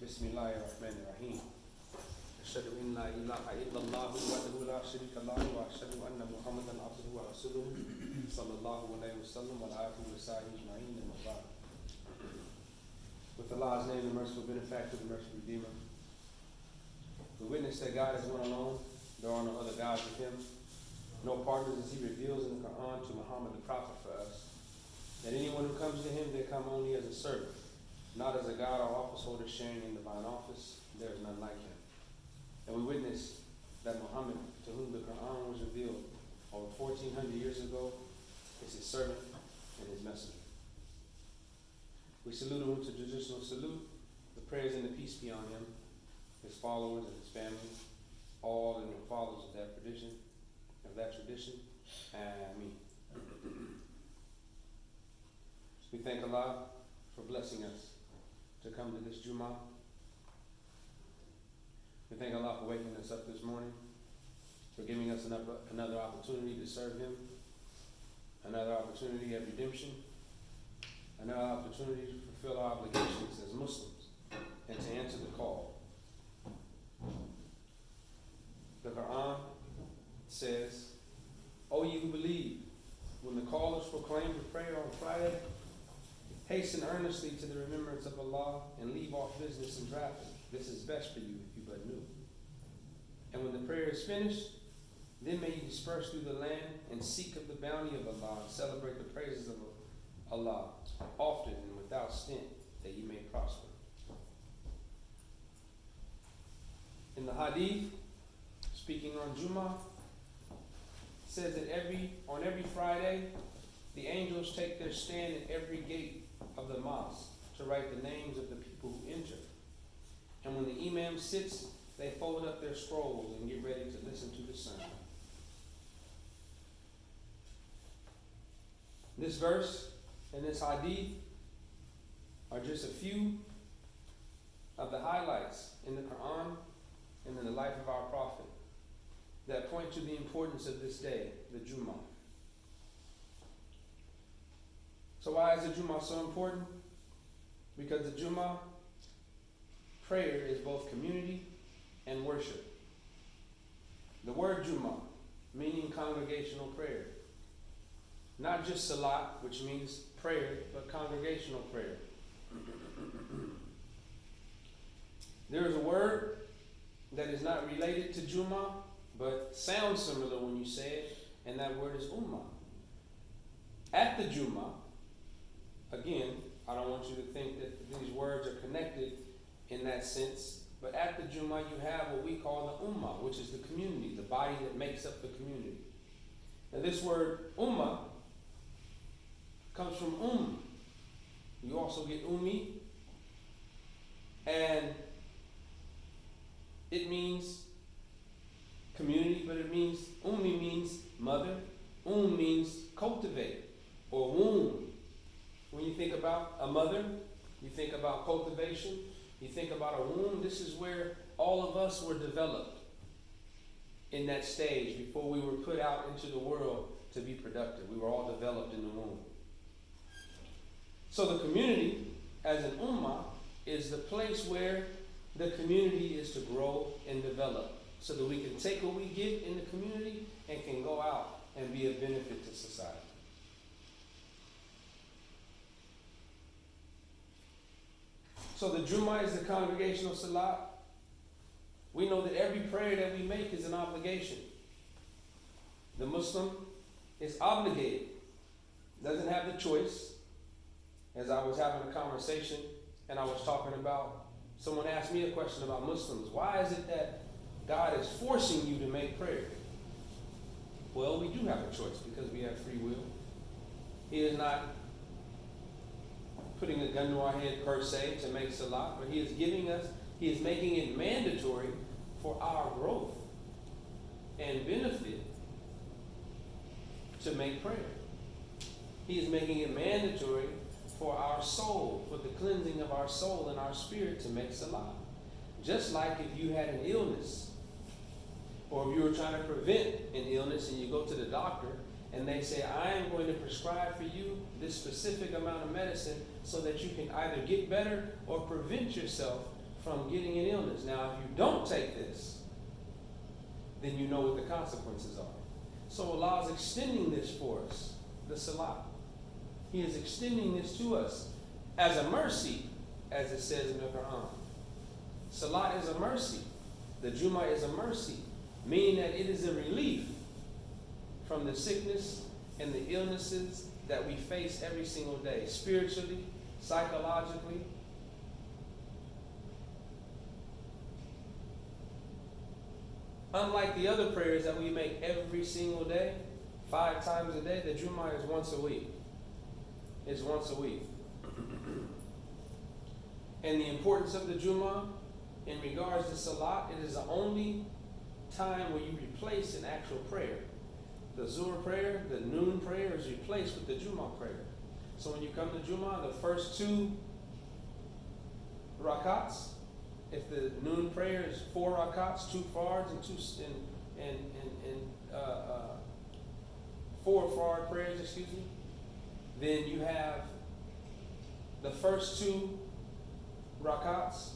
Bismillahirrahmanirrahim. Ashhadu an la ilaha illallah wahdahu la sharika lahu wa ashhadu anna Muhammadan abduhu wa rasuluhu sallallahu alayhi wa sallam wa ala alihi wa sahbihi ajma'in and ba'd. With Allah's name, the merciful benefactor, the merciful redeemer. We witness that God is one alone. There are no other gods with him. No partners as he reveals in the Quran to Muhammad the prophet for us. That anyone who comes to him, they come only as a servant, not as a God or office holder sharing in divine office. There is none like him. And we witness that Muhammad, to whom the Quran was revealed over 1,400 years ago, is his servant and his messenger. We salute him with a traditional salute. The prayers and the peace be on him, his followers and his family, all in the followers of that tradition. Ameen. We thank Allah for blessing us to come to this Jummah. We thank Allah for waking us up this morning, for giving us another opportunity to serve him, another opportunity of redemption, another opportunity to fulfill our obligations as Muslims and to answer the call. The Quran says, "O you who believe, when the call is proclaimed to prayer on Friday, hasten earnestly to the remembrance of Allah and leave off business and traffic. This is best for you if you but knew. And when the prayer is finished, then may you disperse through the land and seek of the bounty of Allah and celebrate the praises of Allah often and without stint, that you may prosper." In the Hadith, speaking on Jummah, says that on every Friday, the angels take their stand at every gate of the mosque to write the names of the people who enter. And when the imam sits, they fold up their scrolls and get ready to listen to the sermon. This verse and this hadith are just a few of the highlights in the Quran and in the life of our Prophet that point to the importance of this day, the Jummah. So why is the Jummah so important? Because the Jummah prayer is both community and worship. The word Jummah, meaning congregational prayer. Not just salat, which means prayer, but congregational prayer. There is a word that is not related to Jummah, but sounds similar when you say it, and that word is ummah. At the Jummah, again, I don't want you to think that these words are connected in that sense, but at the Jummah you have what we call the ummah, which is the community, the body that makes up the community. Now this word ummah comes from You also get ummi, and it means community, but it means, ummi means mother, means cultivate or womb. When you think about a mother, you think about cultivation, you think about a womb. This is where all of us were developed in that stage before we were put out into the world to be productive. We were all developed in the womb. So the community, as an ummah, is the place where the community is to grow and develop so that we can take what we get in the community and can go out and be of benefit to society. So the Jummah is the congregational salat. We know that every prayer that we make is an obligation. The Muslim is obligated, doesn't have the choice. As I was having a conversation and I was talking about, someone asked me a question about Muslims. Why is it that God is forcing you to make prayer? Well, we do have a choice because we have free will. He is not putting a gun to our head per se to make salat, but he is making it mandatory for our growth and benefit to make prayer. He is making it mandatory for our soul, for the cleansing of our soul and our spirit to make salat. Just like if you had an illness, or if you were trying to prevent an illness and you go to the doctor and they say, I am going to prescribe for you this specific amount of medicine so that you can either get better or prevent yourself from getting an illness. Now, if you don't take this, then you know what the consequences are. So Allah is extending this for us, the Salat. He is extending this to us as a mercy, as it says in the Quran. Salat is a mercy. The Jummah is a mercy, meaning that it is a relief from the sickness and the illnesses that we face every single day, spiritually, psychologically. Unlike the other prayers that we make every single day, 5 times a day, the Jummah is once a week. It's once a week. And the importance of the Jummah in regards to Salat, it is the only time where you replace an actual prayer. The Zuhr prayer, the noon prayer is replaced with the Jummah prayer. So when you come to Jummah, the first 2 rakats, if the noon prayer is 4 rakats, 2 fards and 4 fard prayers, then you have the first 2 rakats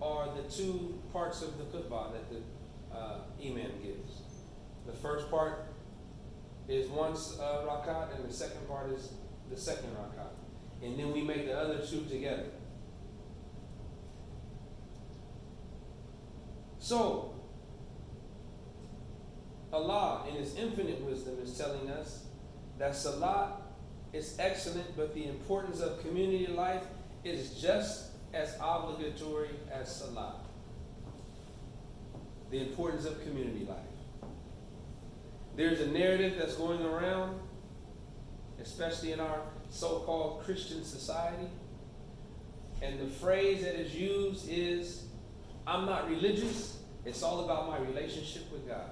are the 2 parts of the khutbah that the imam gives. The first part is 1 rakat, and the second part is the second rakat. And then we make the other 2 together. So, Allah, in His infinite wisdom, is telling us that Salat is excellent, but the importance of community life is just as obligatory as Salat. The importance of community life. There's a narrative that's going around, especially in our so-called Christian society, and the phrase that is used is, I'm not religious, it's all about my relationship with God.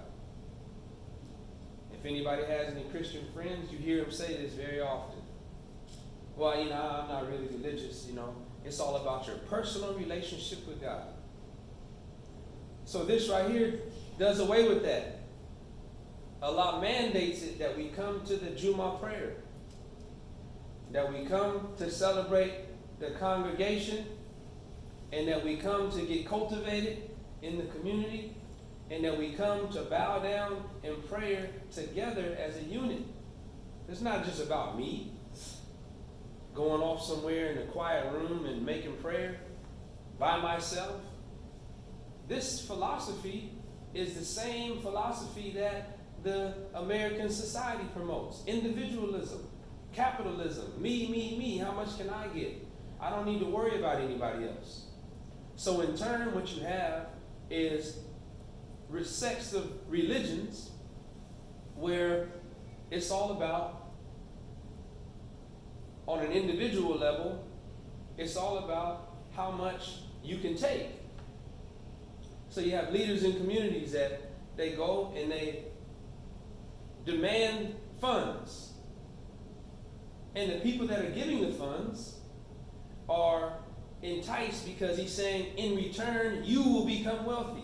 If anybody has any Christian friends, you hear them say this very often. Well, I'm not really religious, It's all about your personal relationship with God. So this right here does away with that. Allah mandates it that we come to the Jummah prayer, that we come to celebrate the congregation, and that we come to get cultivated in the community, and that we come to bow down in prayer together as a unit. It's not just about me going off somewhere in a quiet room and making prayer by myself. This philosophy is the same philosophy that the American society promotes. Individualism, capitalism, me, how much can I get? I don't need to worry about anybody else. So in turn, what you have is sects of religions where it's all about, on an individual level, it's all about how much you can take. So you have leaders in communities that they go and they demand funds. And the people that are giving the funds are enticed because he's saying, in return, you will become wealthy.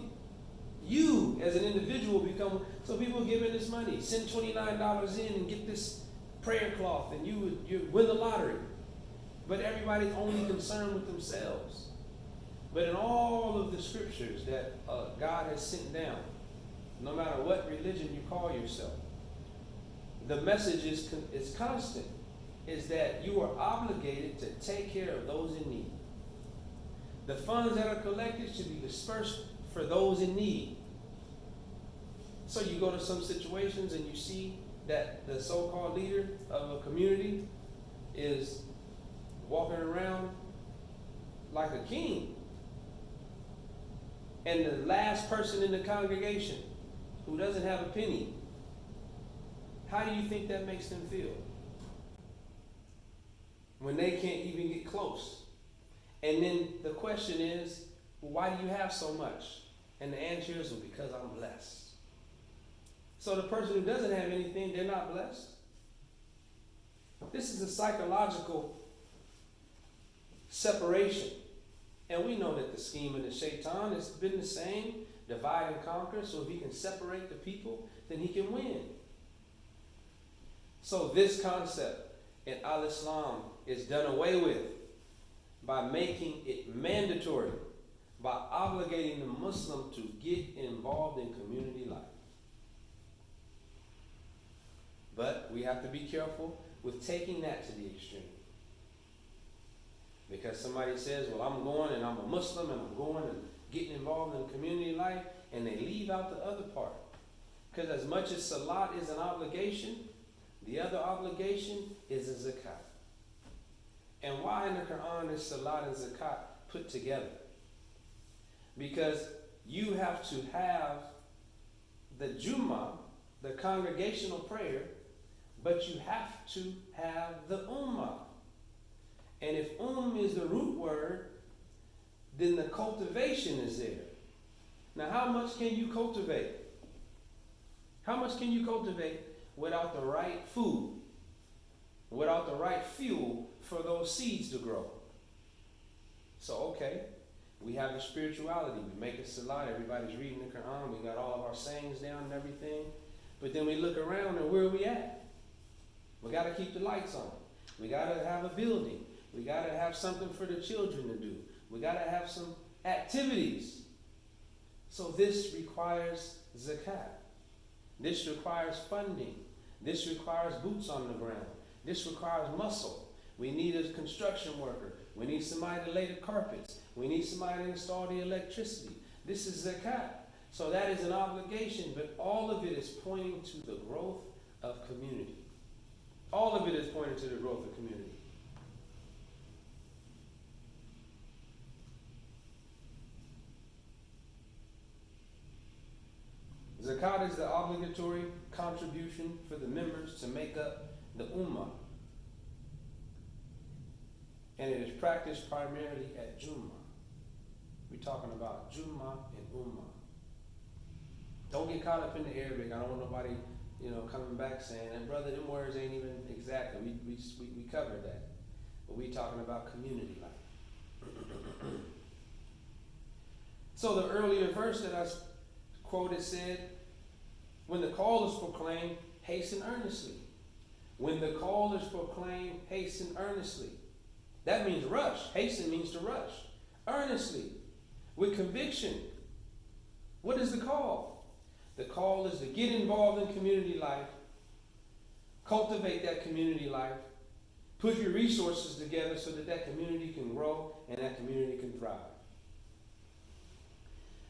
You, as an individual, become. So people are giving this money. Send $29 in and get this prayer cloth, and you win the lottery. But everybody's only concerned with themselves. But in all of the scriptures that God has sent down, no matter what religion you call yourself, the message is constant, is that you are obligated to take care of those in need. The funds that are collected should be dispersed for those in need. So you go to some situations and you see that the so-called leader of a community is walking around like a king. And the last person in the congregation who doesn't have a penny, how do you think that makes them feel? When they can't even get close. And then the question is, well, why do you have so much? And the answer is, well, because I'm blessed. So the person who doesn't have anything, they're not blessed. This is a psychological separation. And we know that the scheme of the shaitan has been the same, divide and conquer. So if he can separate the people, then he can win. So this concept in Al-Islam is done away with by making it mandatory, by obligating the Muslim to get involved in community life. But we have to be careful with taking that to the extreme. Because somebody says, well, I'm going and I'm a Muslim and I'm going and getting involved in community life, and they leave out the other part. Because as much as salat is an obligation, the other obligation is a zakat. And why in the Quran is salat and zakat put together? Because you have to have the Jummah, the congregational prayer, but you have to have the ummah. And if is the root word, then the cultivation is there. Now, how much can you cultivate? How much can you cultivate without the right food, without the right fuel for those seeds to grow? So, okay, we have the spirituality. We make a salat. Everybody's reading the Quran. We got all of our sayings down and everything. But then we look around and where are we at? We got to keep the lights on. We got to have a building. We got to have something for the children to do. We got to have some activities. So this requires zakat. This requires funding. This requires boots on the ground. This requires muscle. We need a construction worker. We need somebody to lay the carpets. We need somebody to install the electricity. This is zakat. So that is an obligation, but all of it is pointing to the growth of community. All of it is pointing to the growth of community. Zakat is the obligatory contribution for the members to make up the ummah. And it is practiced primarily at Jummah. We're talking about Jummah and ummah. Don't get caught up in the Arabic. I don't want nobody, coming back saying, and brother, them words ain't even exactly. We covered that. But we're talking about community life. So the earlier verse that I quoted said, when the call is proclaimed, hasten earnestly. When the call is proclaimed, hasten earnestly. That means rush. Hasten means to rush. Earnestly. With conviction. What is the call? The call is to get involved in community life. Cultivate that community life. Put your resources together so that that community can grow and that community can thrive.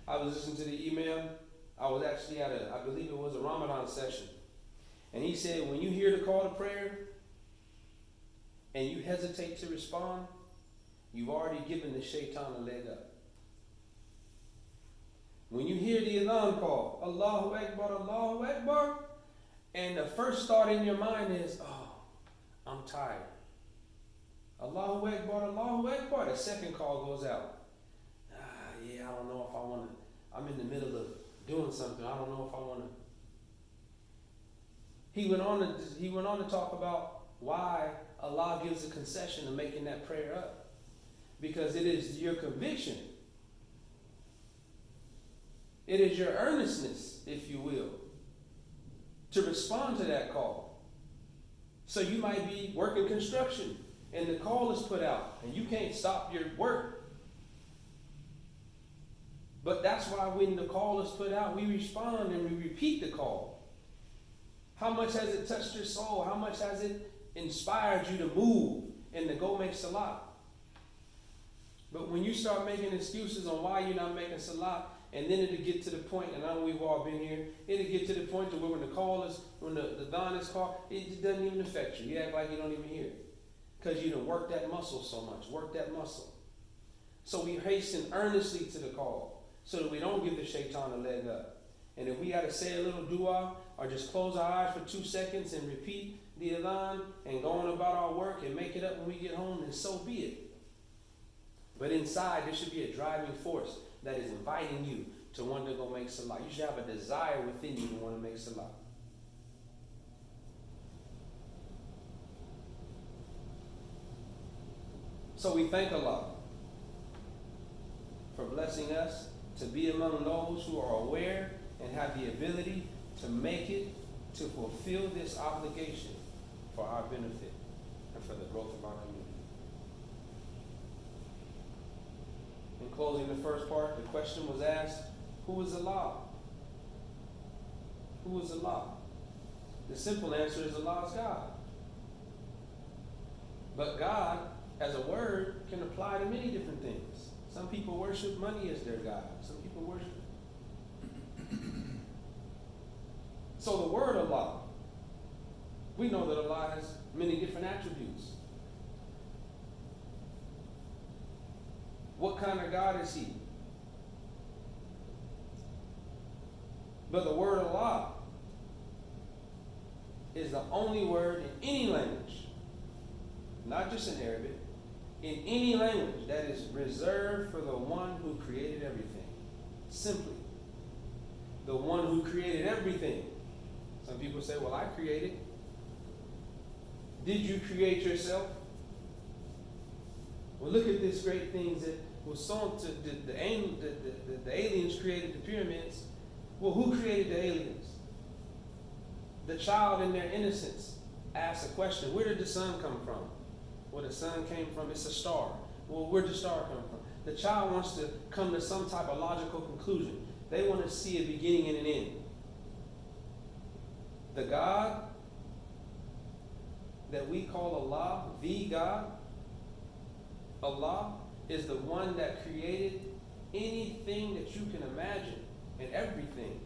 I was listening to the email. I was actually at I believe it was a Ramadan session. And he said, when you hear the call to prayer and you hesitate to respond, you've already given the shaitan a leg up. When you hear the adhan call, Allahu Akbar, and the first thought in your mind is, oh, I'm tired. Allahu Akbar, the second call goes out. I don't know if I want to, I'm in the middle of doing something. I don't know if I want to. He went on to talk about why Allah gives a concession to making that prayer up. Because it is your conviction. It is your earnestness, if you will, to respond to that call. So you might be working construction and the call is put out and you can't stop your work. But that's why when the call is put out, we respond and we repeat the call. How much has it touched your soul? How much has it inspired you to move and to go make salat? But when you start making excuses on why you're not making salat, and then it'll get to the point, and I know we've all been here, it'll get to the point to where when the dawn is called, it doesn't even affect you. You act like you don't even hear it. Because you done worked that muscle so much, So we hasten earnestly to the call, so that we don't give the shaitan a leg up. And if we got to say a little dua, or just close our eyes for 2 seconds and repeat the adhan, and go on about our work and make it up when we get home, then so be it. But inside, there should be a driving force that is inviting you to want to go make salat. You should have a desire within you to want to make salat. So we thank Allah for blessing us to be among those who are aware and have the ability to make it, to fulfill this obligation for our benefit and for the growth of our community. In closing the first part, the question was asked, who is Allah? Who is Allah? The simple answer is Allah is God. But God, as a word, can apply to many different things. Some people worship money as their God. Some people worship. So the word Allah, we know that Allah has many different attributes. What kind of God is He? But the word Allah is the only word in any language, not just in Arabic, in any language that is reserved for the one who created everything. Simply, the one who created everything. Some people say, well, I created. Did you create yourself? Well, look at these great things that was sown to the aliens created the pyramids. Well, who created the aliens? The child in their innocence asked a question. Where did the sun come from? Well, the sun came from, it's a star. Well, where did the star come from? The child wants to come to some type of logical conclusion. They want to see a beginning and an end. The God that we call Allah, the God, Allah is the one that created anything that you can imagine and everything.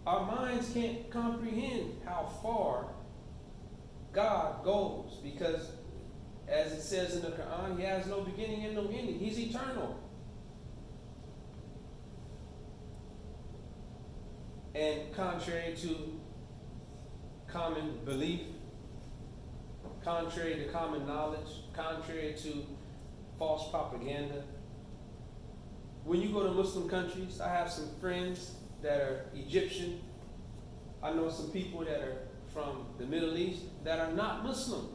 Our minds can't comprehend how far God goes because, as it says in the Quran, He has no beginning and no ending. He's eternal. And contrary to common belief, contrary to common knowledge, contrary to false propaganda, when you go to Muslim countries, I have some friends that are Egyptian. I know some people that are from the Middle East that are not Muslim.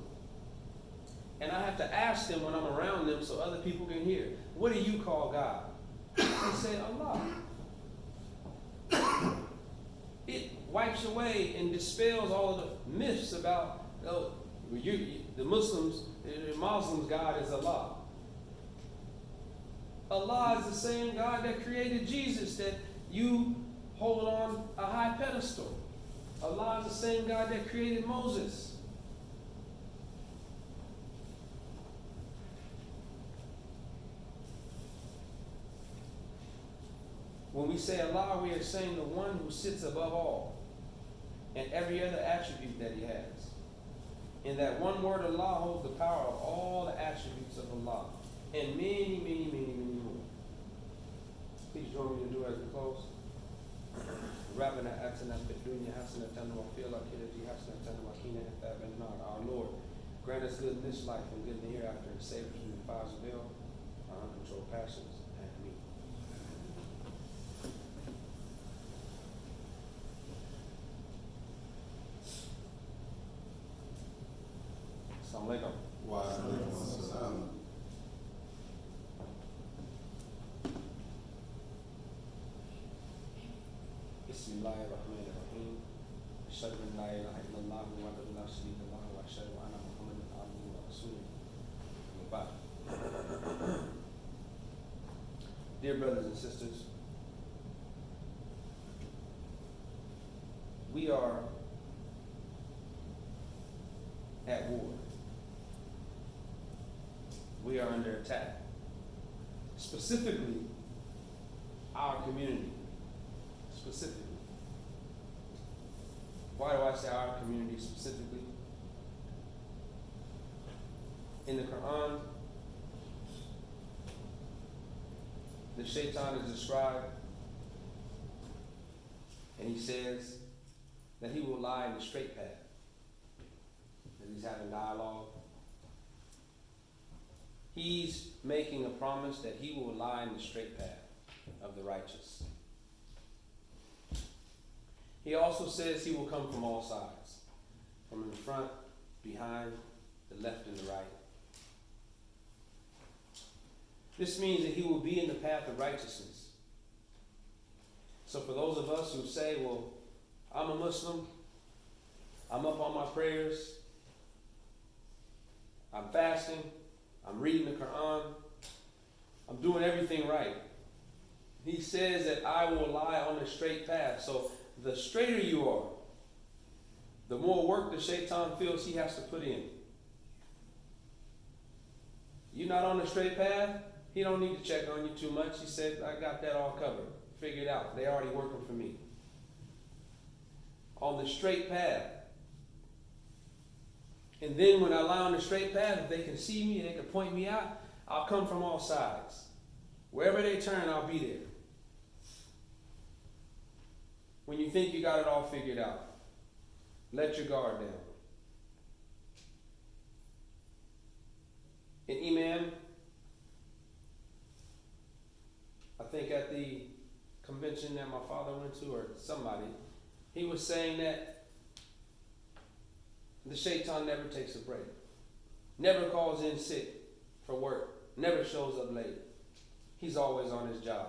And I have to ask them when I'm around them so other people can hear, what do you call God? They say Allah. It wipes away and dispels all of the myths about the Muslims God is Allah. Allah is the same God that created Jesus that you hold on a high pedestal. Allah is the same God that created Moses. When we say Allah, we are saying the one who sits above all and every other attribute that He has. In that one word, Allah holds the power of all the attributes of Allah and many, many, many, many more. Please join me to do as we close. ربنا آتنا في الدنيا حسنة وفي الآخرة حسنة وقنا عذاب النار. Our Lord, grant us good in this life and good in the hereafter, and save us from the fires of hell, our uncontrolled passions. Amen. Assalamu alaikum. Wa alaikum assalam. Bismillahirrahmanirrahim. Ashhadu an la ilaha illallah wahdahu la sharika lahu wa ashhadu anna Muhammadan abduhu wa rasuluhu. Amma ba'd. Dear brothers and sisters, we are at war. We are under attack. Specifically, our community. Specifically. Why do I say our community specifically? In the Quran, the shaitan is described, and he says that he will lie in the straight path. That he's having dialogue. He's making a promise that he will lie in the straight path of the righteous. He also says he will come from all sides, from in the front, behind, the left and the right. This means that he will be in the path of righteousness. So for those of us who say, well, I'm a Muslim, I'm up on my prayers, I'm fasting, I'm reading the Quran, doing everything right. He says that I will lie on the straight path. So the straighter you are, the more work the shaitan feels he has to put in. You're not on the straight path, he don't need to check on you too much. He said, I got that all covered. Figure it out. They already working for me. On the straight path. And then when I lie on the straight path, if they can see me, they can point me out, I'll come from all sides. Wherever they turn, I'll be there. When you think you got it all figured out, let your guard down. An imam, I think at the convention that my father went to, or somebody, he was saying that the shaitan never takes a break. Never calls in sick for work. Never shows up late. He's always on his job.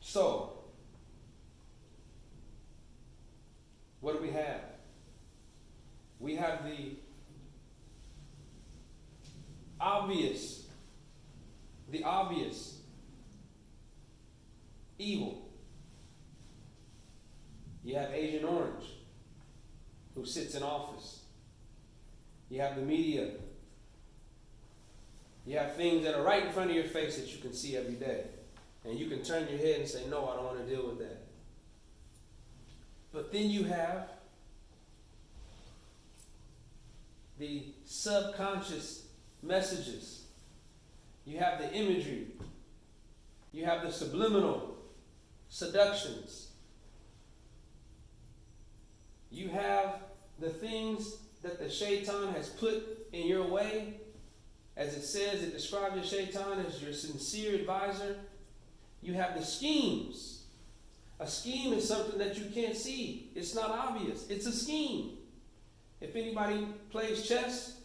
So, what do we have? We have the obvious evil. You have Agent Orange, who sits in office. You have the media. You have things that are right in front of your face that you can see every day. And you can turn your head and say, no, I don't want to deal with that. But then you have the subconscious messages. You have the imagery. You have the subliminal seductions. You have the things that the shaitan has put in your way. As it says, it describes the shaitan as your sincere advisor. You have the schemes. A scheme is something that you can't see. It's not obvious. It's a scheme. If anybody plays chess,